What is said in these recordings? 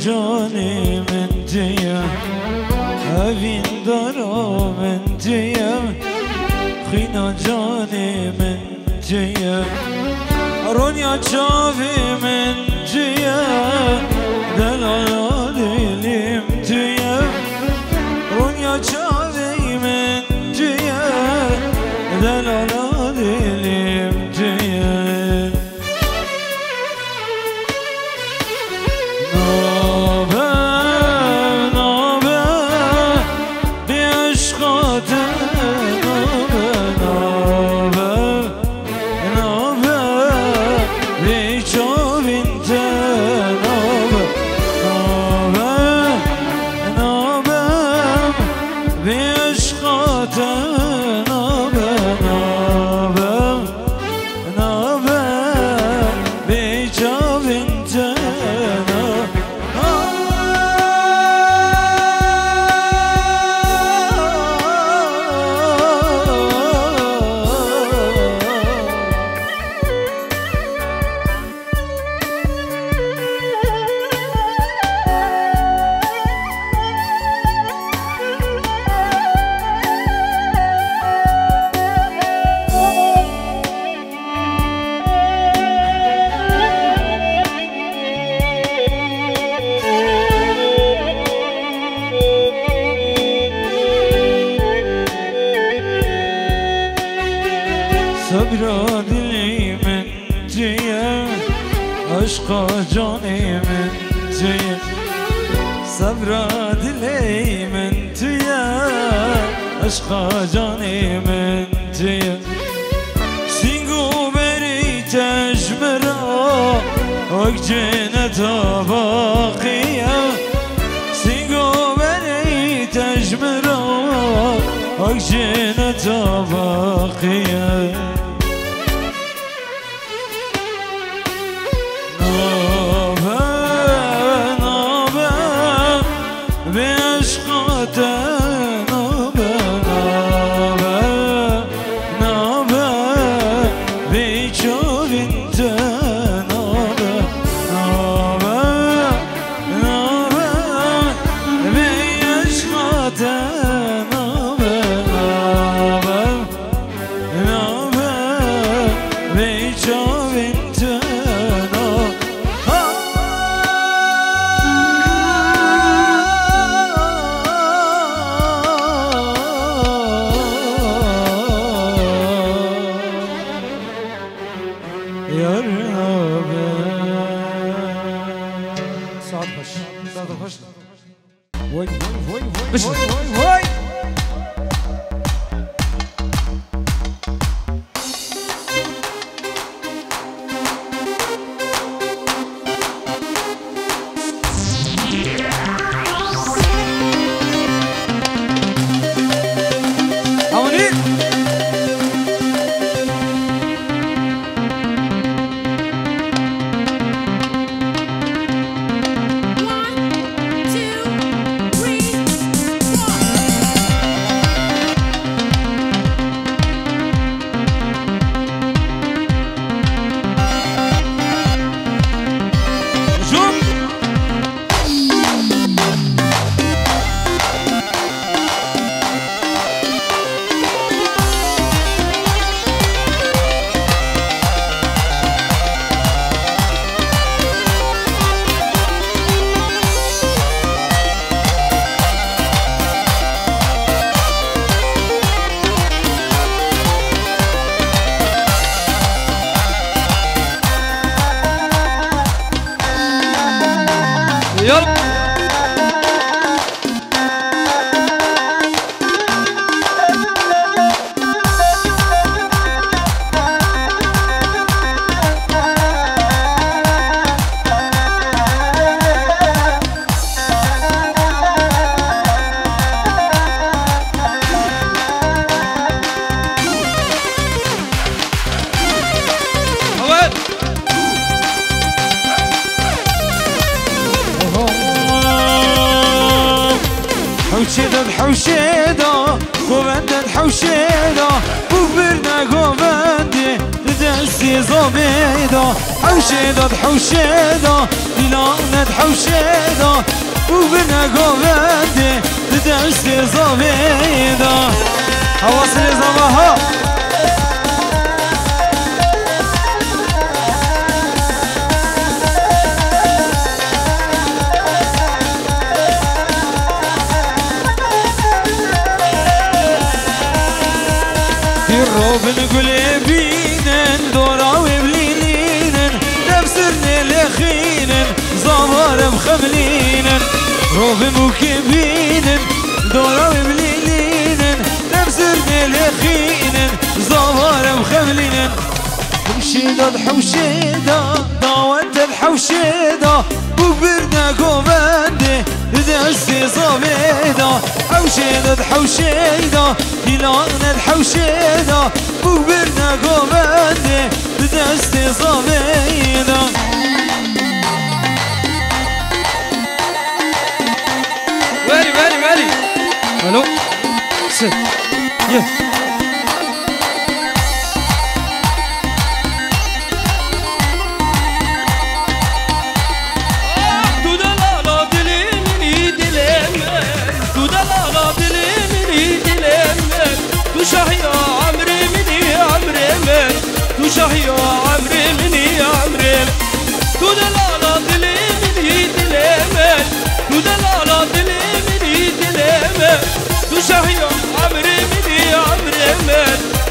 جانم انتیم اوین دارم انتیم خینا جانم انتیم رونیا چاویم انتیم دلالا دیلیم تیم رونیا چاویم انتیم دلالا دیلیم تیم Sabra dilim entiyem aşka canım entiyem Sabra dilim entiyem aşka canım entiyem Singu beri tecmera ak cenneta bakiyem Singu beri tecmera ak cenneta bakiyem حوشيدا قوبندن حوشيدا بوبرنا قوبندي دستی زابیدا حوشیدا حوشیدا دیلانت حوشیدا بو بنگاونده دستی زابیدا حواصل زماها روبن قولي بينن دورا وبليلينن نفسرني لخينن زمار مخملينن روبن وكبينن دورا وبليلينن نفسرني لخينن زمار مخملينن حوشيدا الحوشيدا داوت الحوشيدا وبرنا قومندي دستي صبيدا حوشيدا الحوشيدا ديلان الحوشيدا وبرنا قومندي دستي صبيدا ويلي الو ست شهيا عمري مني عمري من شهيا عمري مني عمري تدلال دلي مني دلمن تدلال دلي مني دلمن شهيا عمري مني عمري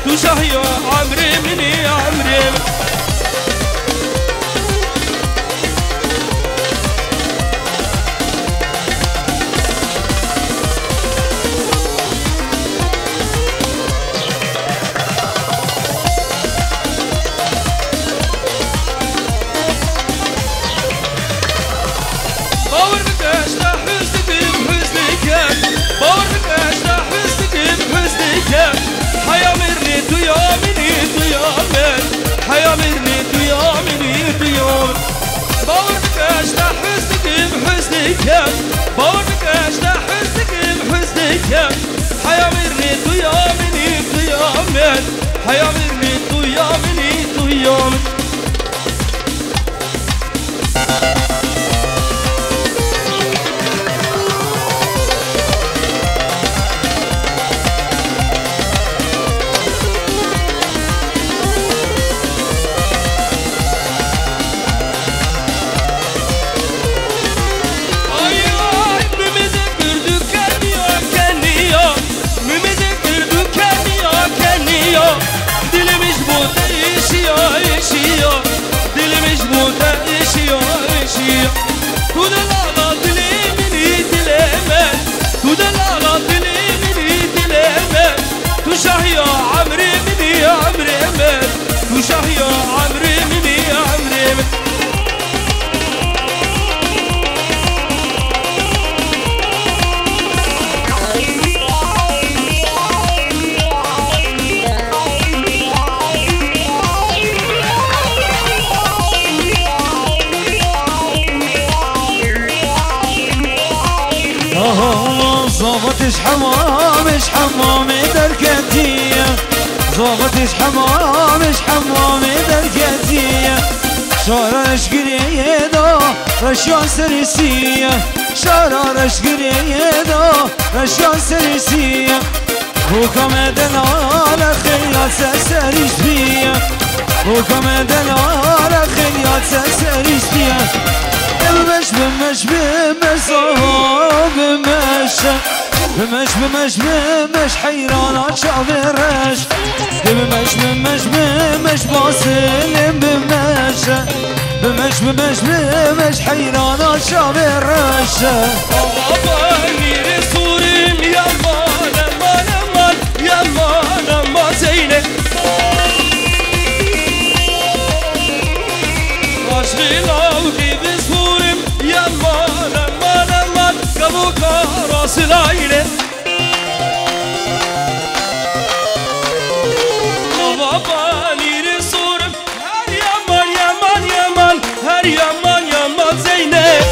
من شهيا عمري مني عمري باورك اشتاح حسك بحسنك حيامرني طيامني طيامن حيامرني طيامني طيامن شهيا عمري مني عمري من شهيا عمري مني عمري من ظابطش حمامش حمامي دركتية ظابطش حمامش حمامي دركتية شارش قريدا رشان سرسية شارش قريدا رشان سرسية وكم دلال خيات سرسريش بيا وكم دلال خيات سرسريش بيا بمش بمش حيران شابرش بمش باسلم بمش حيران شابرش بابا نير سوريم يا مان يا مان زينب عشقي لو كيف سوريم يا مان كابوكا راس العينه بابا نير سوريم هر يا مان زينب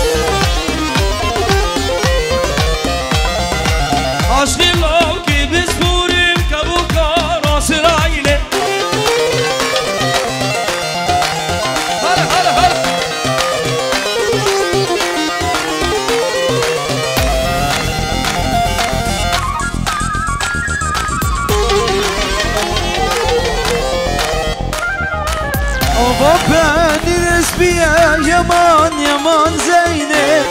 عشقي لو كيف سوريم كابوكا راس العينه بيا يمان يمان زينب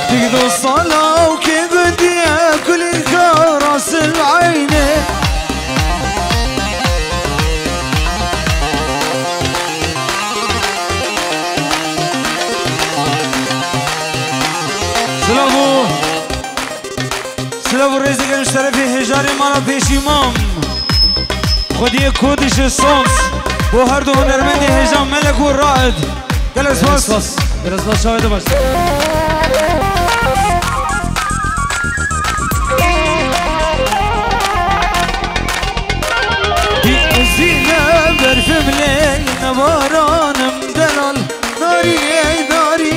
تقدر صلاة وكيف كل الكراس العينة سلافو الرزق المشترك في هجاري مالا بيش امام خدي كودش الصوص وهردو هنرمندي هجام ملك والرائد جلس بس جلس بس شاهد بس برف بليل نباران مدلل ناري ناري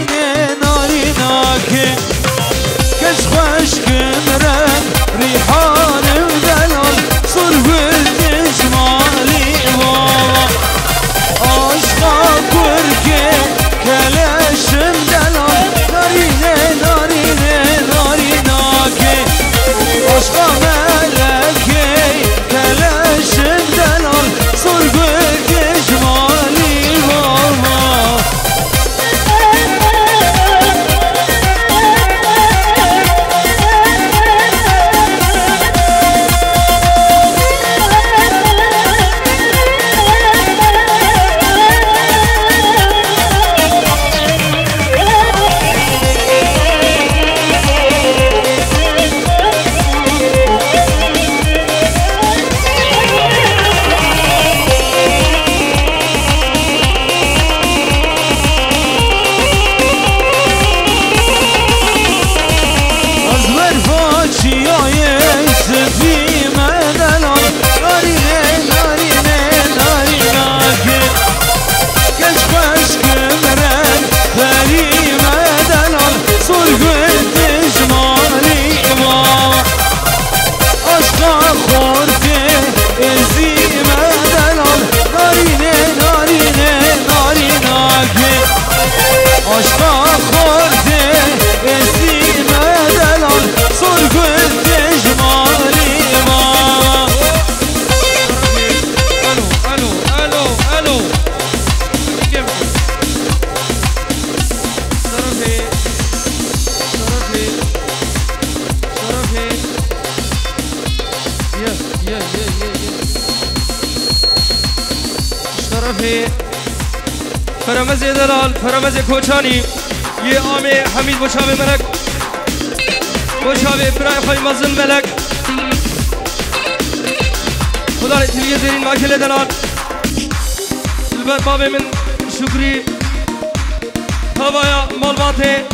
ناري ناكي كش خوش كمرن ريحان مدلل صرف التجمالي بابا عشقا كركي كلاش مدلل ناري ناري ناري ناكي عشقا ملكي كلاش مدلل صرف التجمالي بابا فرمز دلال فرمز کوچانی یه آمی حمید بچاب ملک بچاب برای خواهی مزن ملک خدا تلیه زیرین ماکل دلال البر باب من شکری هوایا مالباته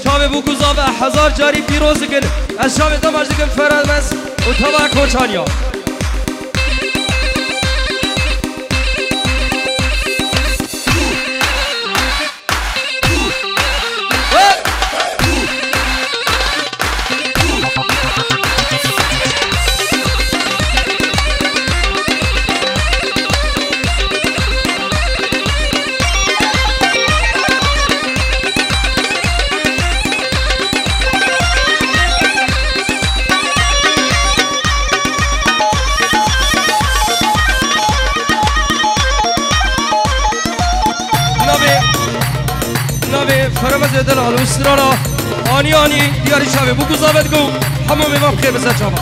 شاب بوکوزا و 1000 جاری پیروز کن از شاب دماج کن فرمز و تبا کوچانیا فرمز دلال و استرالا آنی آنی دیاری شبه بگو زابد گو همه میوام خیر بزد جامع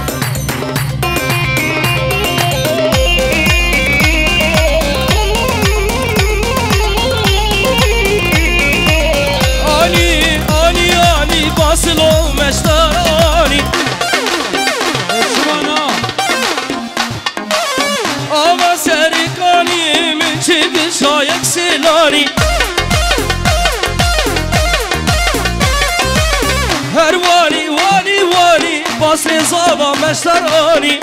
آنی آنی آنی باسلو مشتر آنی آوا سریکانی من چی بشایک سیلانی هر وانی وانی وانی باس زابا مشتر آنی